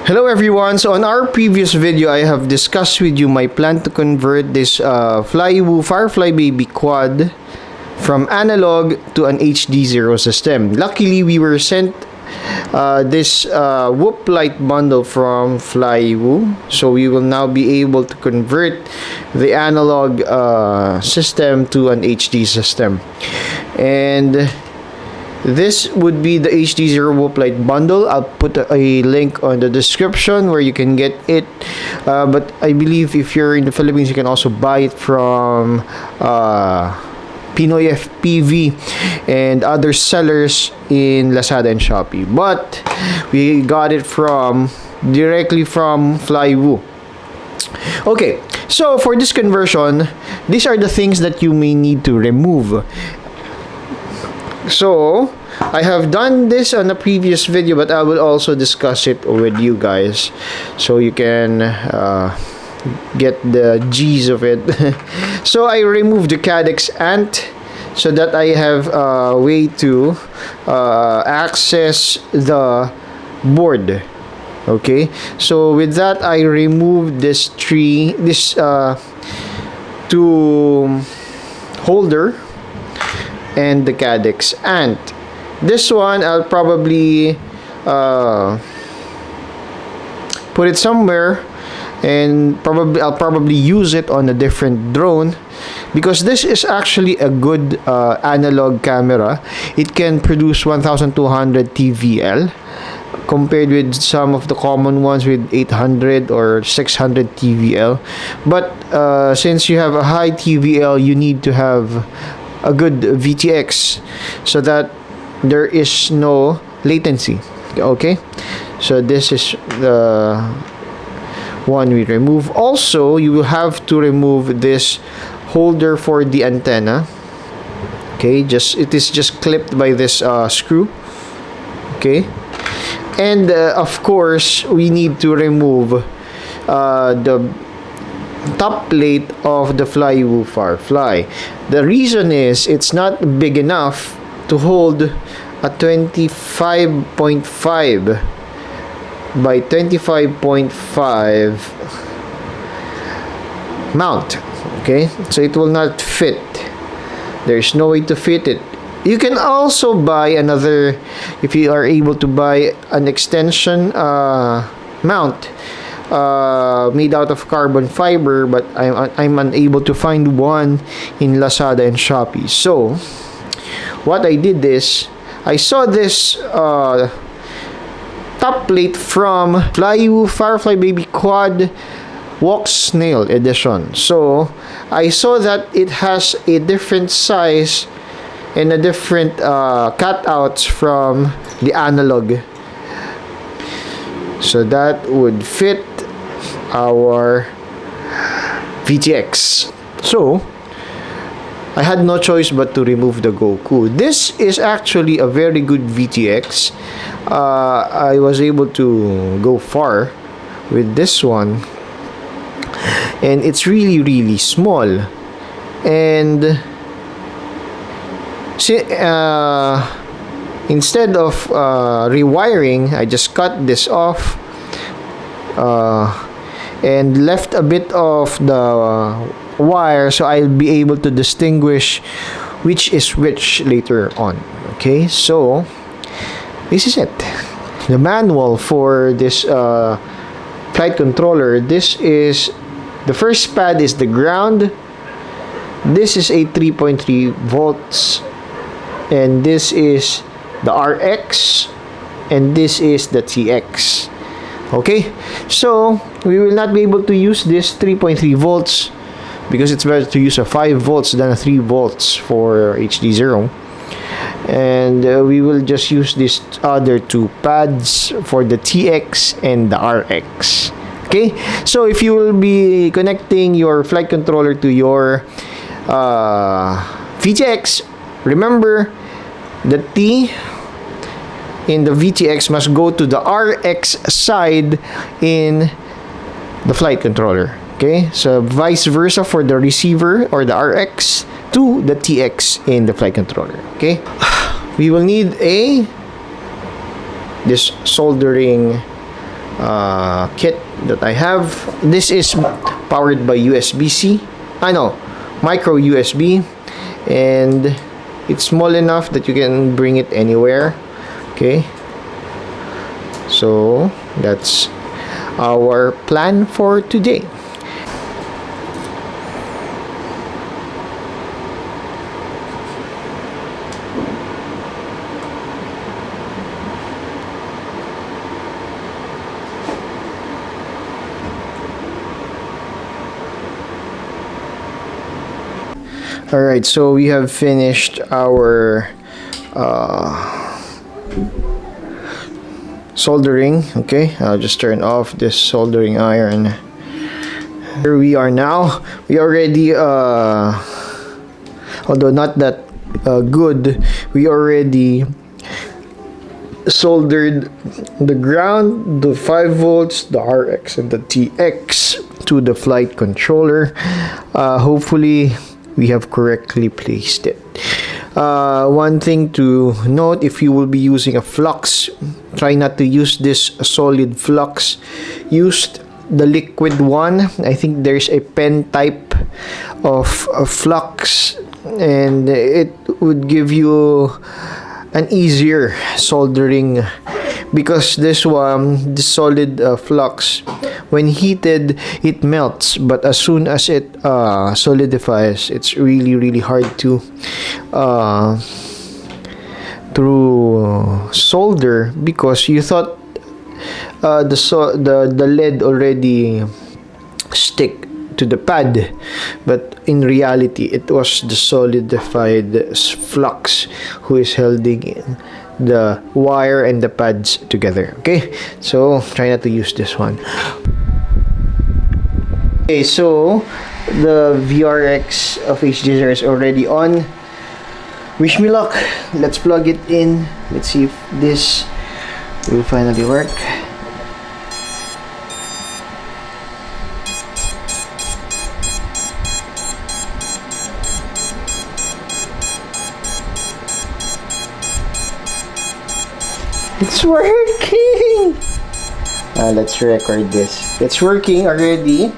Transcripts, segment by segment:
Hello everyone, so on our previous video I have discussed with you my plan to convert this Flywoo Firefly Baby Quad from analog to an HDZero system. Luckily we were sent this Whoop Light bundle from Flywoo, so we will now be able to convert the analog system to an HD system. And this would be the HDZero Whoop Light bundle. I'll put a link on the description where you can get it. But I believe if you're in the Philippines, you can also buy it from Pinoy FPV and other sellers in Lazada and Shopee. But we got it directly from Flywoo. Okay, so for this conversion, these are the things that you may need to remove. So I have done this on a previous video, but I will also discuss it with you guys so you can get the G's of it. So I removed the cadex ant so that I have a way to access the board. Okay, so with that I removed this two holder and the cadex ant. This one I'll probably put it somewhere, and I'll probably use it on a different drone because this is actually a good analog camera. It can produce 1200 TVL compared with some of the common ones with 800 or 600 TVL. But since you have a high TVL, you need to have a good VTX so that there is no latency. Okay, so this is the one we remove. Also, you will have to remove this holder for the antenna. Okay, it is just clipped by this screw. Okay, and of course we need to remove the top plate of the Flywoo Firefly. The reason is it's not big enough to hold a 25.5 by 25.5 mount. Okay, so it will not fit. There's no way to fit it. You can also buy another, if you are able to buy an extension mount made out of carbon fiber, but I'm unable to find one in Lazada and Shopee. So what I did is I saw this top plate from Flywoo Firefly Baby Quad Walk Snail Edition. So I saw that it has a different size and a different cutouts from the analog, so that would fit our VTX. So I had no choice but to remove the Goku. This is actually a very good VTX. I was able to go far with this one, and it's really small. And instead of rewiring, I just cut this off and left a bit of the wire so I'll be able to distinguish which is which later on. Okay, so this is it. The manual for this flight controller. This is the first pad is the ground. This is a 3.3 volts, and this is the RX, and this is the TX. Okay, so we will not be able to use this 3.3 volts because it's better to use a 5 volts than a 3 volts for HDZero. And we will just use these other two pads for the TX and the RX. Okay, so if you will be connecting your flight controller to your VTX, remember the T in the VTX must go to the RX side in the flight controller. Okay, so vice versa for the receiver or the RX to the TX in the flight controller. Okay, we will need this soldering kit that I have. This is powered by USB-C. No, micro USB, and it's small enough that you can bring it anywhere. Okay, so that's our plan for today. Alright, so we have finished our soldering. Okay, I'll just turn off this soldering iron. Here we are now. We already, although not that good, we already soldered the ground, the 5 volts, the RX, and the TX to the flight controller. Hopefully, we have correctly placed it. One thing to note, if you will be using a flux, try not to use this solid flux. Use the liquid one. I think there's a pen type of flux, and it would give you an easier soldering, because this one, the solid flux, when heated, it melts, but as soon as it solidifies, it's really hard to solder, because you thought the lead already stick to the pad, but in reality it was the solidified flux who is holding in the wire and the pads together. Okay, so try not to use this one. Okay, so the VRX of HDZero is already on. Wish me luck. Let's plug it in. Let's see if this will finally work. It's working! Let's record this. It's working already,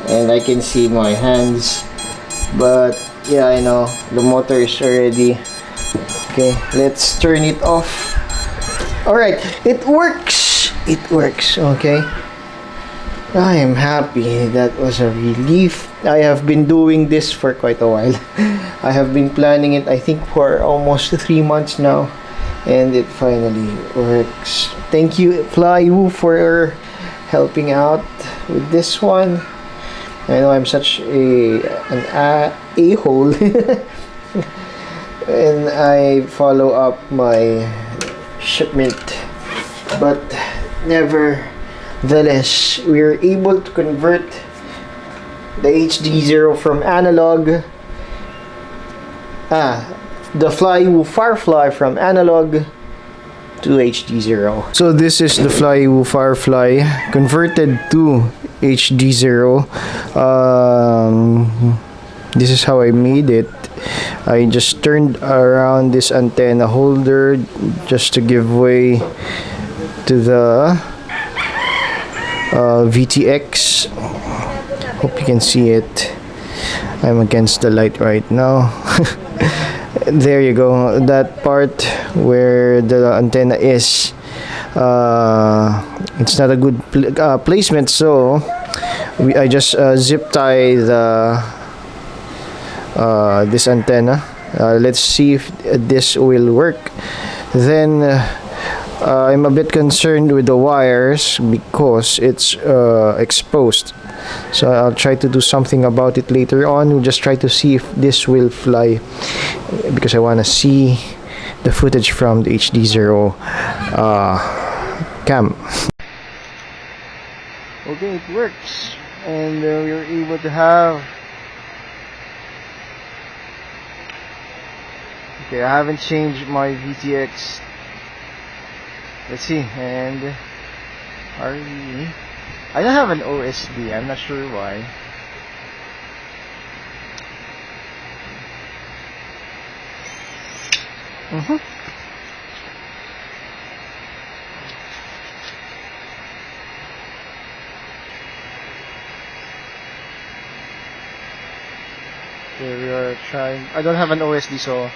and I can see my hands, but yeah, I know the motor is already okay. Let's turn it off. Alright, it works. It works. Okay, I am happy. That was a relief. I have been doing this for quite a while. I have been planning it, I think, for almost 3 months now, and it finally works. Thank you, Flywoo, for helping out with this one. I know I'm such an a-hole and I follow up my shipment, but nevertheless, we're able to convert the HDZero from analog, the Flywoo Firefly from analog to HDZero. So this is the Flywoo Firefly converted to HDZero. This is how I made it. I just turned around this antenna holder just to give way to the VTX. Hope you can see it. I'm against the light right now. There you go. That part where the antenna is, it's not a good placement, so I just zip tie this antenna. Let's see if this will work. Then I'm a bit concerned with the wires because it's exposed, so I'll try to do something about it later on. We'll just try to see if this will fly, because I want to see the footage from the HDZero cam. Okay, it works, and we were able to have. Okay, I haven't changed my VTX. Let's see, and RE. I don't have an OSD. I'm not sure why. Okay, we are trying. I don't have an OSD, so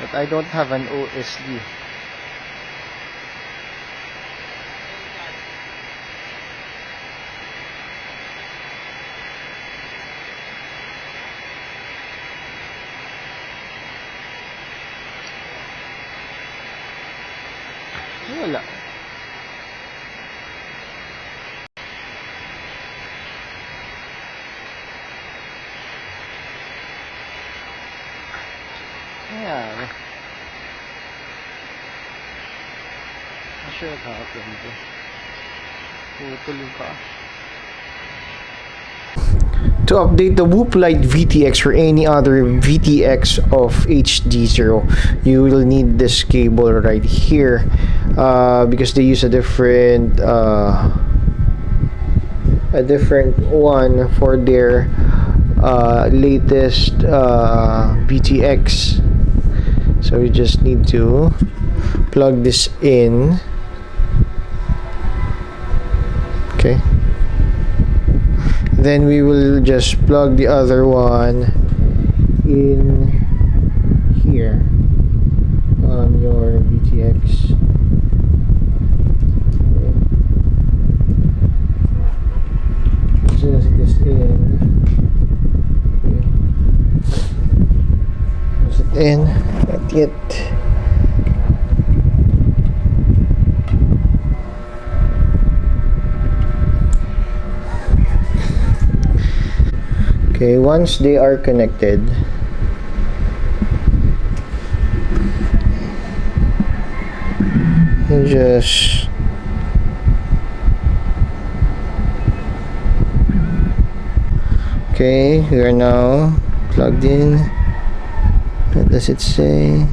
but I don't have an OSD. Wala. Ayan. Sure kahapon ko. Putulog ka. To update the Whoop Lite VTX or any other VTX of HDZero, you will need this cable right here, because they use a different one for their latest VTX. So you just need to plug this in. Okay, then we will just plug the other one in here on your VTX. Okay. Just this in. Okay. Is it in? Not yet. Okay, once they are connected, you just okay, we are now plugged in. What does it say?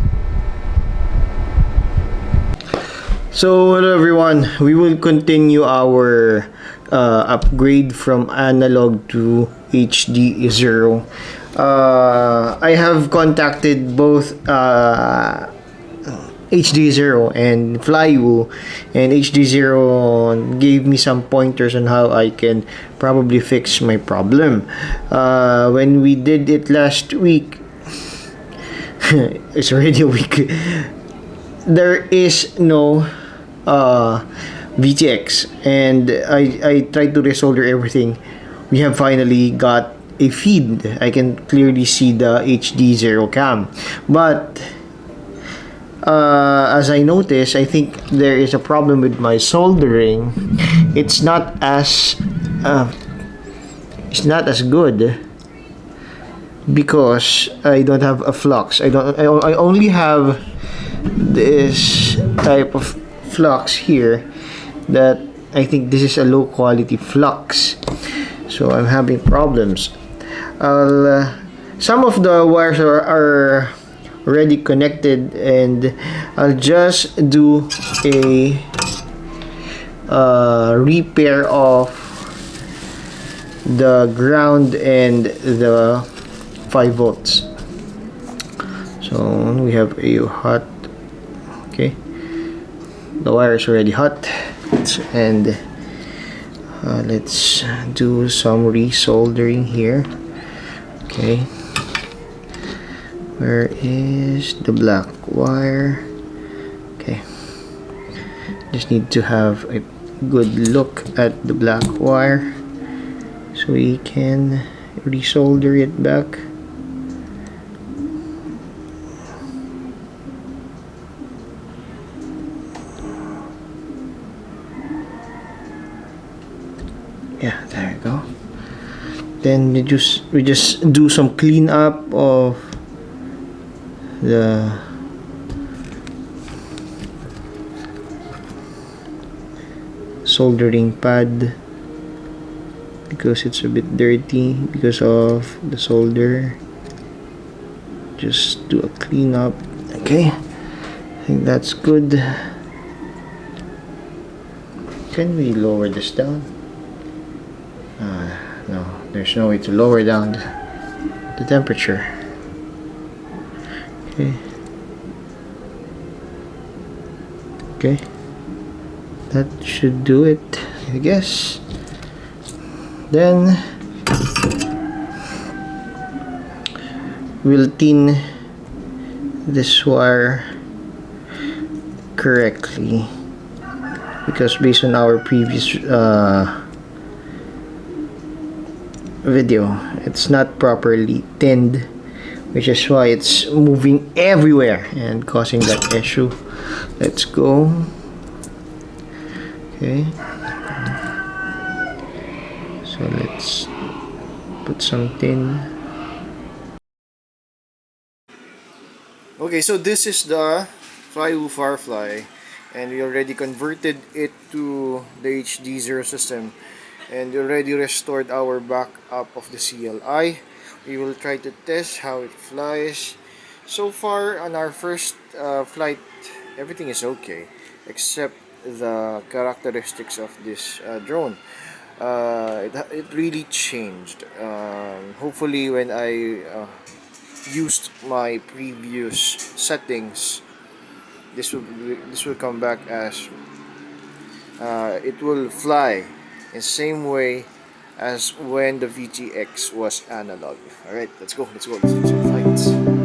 So hello everyone, we will continue our upgrade from analog to HDZero. I have contacted both HDZero and Flywoo, and HDZero gave me some pointers on how I can probably fix my problem. When we did it last week, it's already a week. There is no VTX, and I tried to resolder everything. We have finally got a feed. I can clearly see the HDZero cam, but as I noticed, I think there is a problem with my soldering. It's not as good because I don't have a flux. I only have this type of flux here that I think this is a low quality flux, so I'm having problems. Some of the wires are already connected, and I'll just do a repair of the ground and the 5 volts. So we have a hot, okay, the wire is already hot, and let's do some resoldering here. Okay, where is the black wire? Okay, just need to have a good look at the black wire so we can resolder it back. Yeah, there we go. Then we just do some cleanup of the soldering pad because it's a bit dirty because of the solder. Just do a cleanup. Okay, I think that's good. Can we lower this down? No, there's no way to lower down the temperature. Okay. Okay, that should do it, I guess. Then we'll tin this wire correctly, because based on our previous video, it's not properly tinned, which is why it's moving everywhere and causing that issue. Let's go. Okay, so let's put some tin. Okay, so this is the Flywoo Firefly, and we already converted it to the HDZero system, and we already restored our backup of the CLI. We will try to test how it flies. So far on our first flight, everything is okay, except the characteristics of this drone. It really changed. Hopefully when I used my previous settings, this will come back as it will fly in the same way as when the VTX was analog. All right, let's go. Let's do some flights.